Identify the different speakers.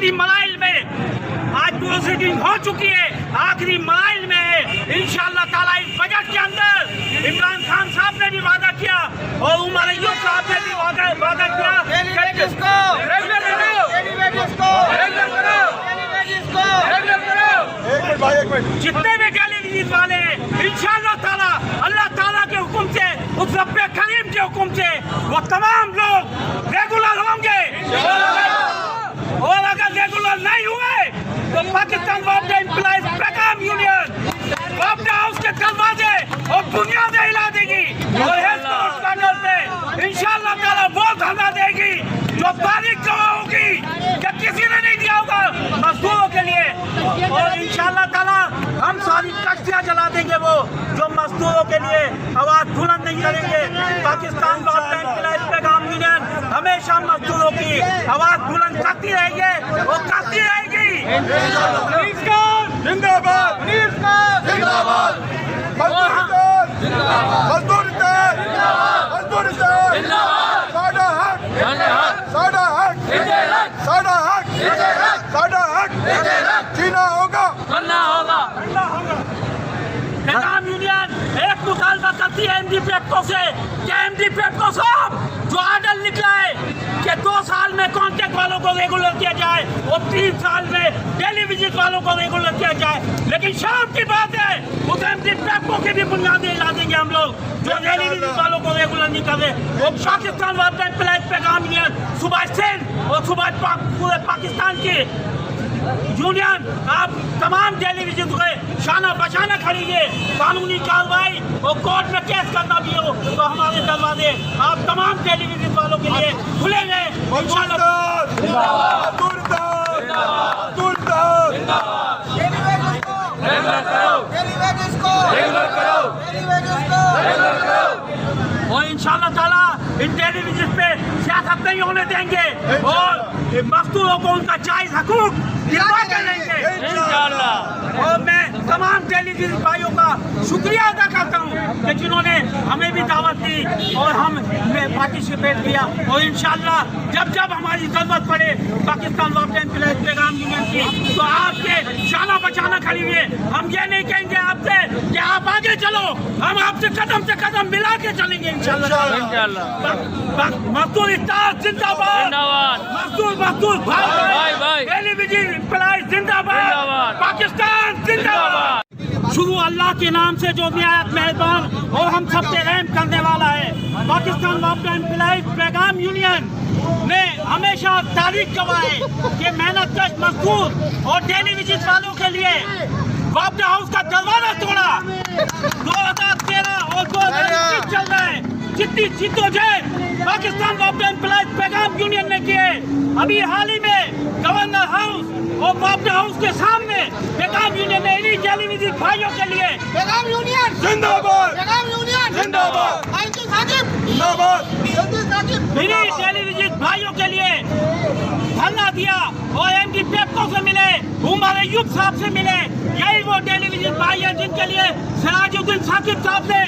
Speaker 1: आखिरी मराइल में, आज प्रोसीडिंग हो चुकी है, आखिरी मराइल में है। इंशाअल्लाह ताला इस बजट के अंदर इमरान खान साहब ने भी वादा किया और उमर अय्यूब साहब ने भी वादा किया। जितने भी टेलीविजन वाले हैं, इंशाअल्लाह ताला अल्लाह ताला के हुक्म से, उस रब्बे करीम के हुक्म से वो तमाम लोग रेगुलर होंगे। और अगर रेगुलर नहीं हुए तो पाकिस्तान वर्कर एम्प्लॉइज पैगाम यूनियन वर्कर हाउस के दरवाजे और बुनियादें हिला देगी और पे इंशाअल्लाह ताला वो धरना देगी जो तारीख जमा होगी कि किसी ने नहीं दिया होगा मजदूरों के लिए। और इंशाअल्लाह ताला हम सारी कश्तियाँ जला देंगे वो जो मजदूरों के लिए आवाज बुलंद नहीं करेंगे। पाकिस्तान वर्कर एम्प्लॉइज पैगाम यूनियन हमेशा मजदूरों की आवाज बुलंद करती रहेगी और करती रहेगी।
Speaker 2: जिंदाबाद जिंदाबाद मजदूर साडा हक साडा हक साडा हक साडा हक जीना होगा
Speaker 1: पैगाम यूनियन एक मुतालबा करती है एमडीपीएफओ से कि एमडीपीएफओ साहब जो आर्डर निकला है कि 2 साल में कॉन्ट्रैक्ट वालों को रेगुलर किया जाए और 3 साल में टेलीविजन वालों को रेगुलर किया जाए, लेकिन शाम की बात है उस एमडीपीएफओ की भी बुनियादें हिला देंगे हम लोग जो टेलीविजन वालों को रेगुलर नहीं कर रहे। और पाकिस्तान वर्कर एम्प्लॉइज पैगाम यूनियन सुबह सिंध और सुबह पूरे पाकिस्तान की यूनियन आप तमाम टेलीविजन को शाना बशाना खड़ी है। कानूनी कार्रवाई और कोर्ट में केस करना भी हो तो हमारे दरवाजे आप तमाम टेलीविजन वालों के लिए खुलेंगे और इंशाअल्लाह ताला इन टेलीविजन पे सियासत नहीं होने देंगे और मजदूरों को उनका जायज हकूक दिलवा के देंगे इंशाअल्लाह। और मैं तमाम टेलीविजन भाइयों का शुक्रिया अदा करता हूँ कि जिन्होंने हमें भी दावत दी और हमने पार्टिसिपेट किया। और इंशाअल्लाह जब जब हमारी जरूरत पड़े पाकिस्तान वर्कर एम्प्लॉइज पैगाम यूनियन की तो आपके शाना बचाना खड़ी हुई है। हम ये नहीं कहेंगे आपसे कि आप आगे चलो, हम आपसे कदम से कदम मिला के चलेंगे इंशाअल्लाह। मजदूर इत्तेहाद जिंदाबाद, मजदूर भाई टेलीविजन एम्प्लॉइज जिंदाबाद, पाकिस्तान जिंदाबाद। शुरू अल्लाह के नाम से जो निहायत मेहरबान और हम सब पे रहम करने वाला है। पाकिस्तान वर्कर एम्प्लॉइज पैगाम यूनियन ने हमेशा तारीख गवाए कि मेहनतकश मजदूर और टेलीविजन वालों के लिए वर्कर हाउस का दरवाजा तोड़ा। 2013 और 2021 चल रहा है, जितनी जिद्दोजहद पाकिस्तान वर्कर एम्प्लॉइज पैगाम यूनियन ने किए, अभी हाल ही में गवर्नर हाउस और वर्कर हाउस के सामने पैगाम यूनियन ने इन्हीं टेलीविजन भाइयों के लिए
Speaker 3: पैगाम यूनियन
Speaker 2: जिंदाबाद
Speaker 3: पैगाम यूनियन
Speaker 2: जिंदाबाद जिंदाबाद
Speaker 1: इन्हीं टेलीविजन भाइयों के लिए धरना दिया और एमडीपीएफओ से मिले, उमर अय्यूब साहब से मिले। यही वो टेलीविजन भाई हैं जिनके लिए सिराजुद्दीन साकिब साहब ने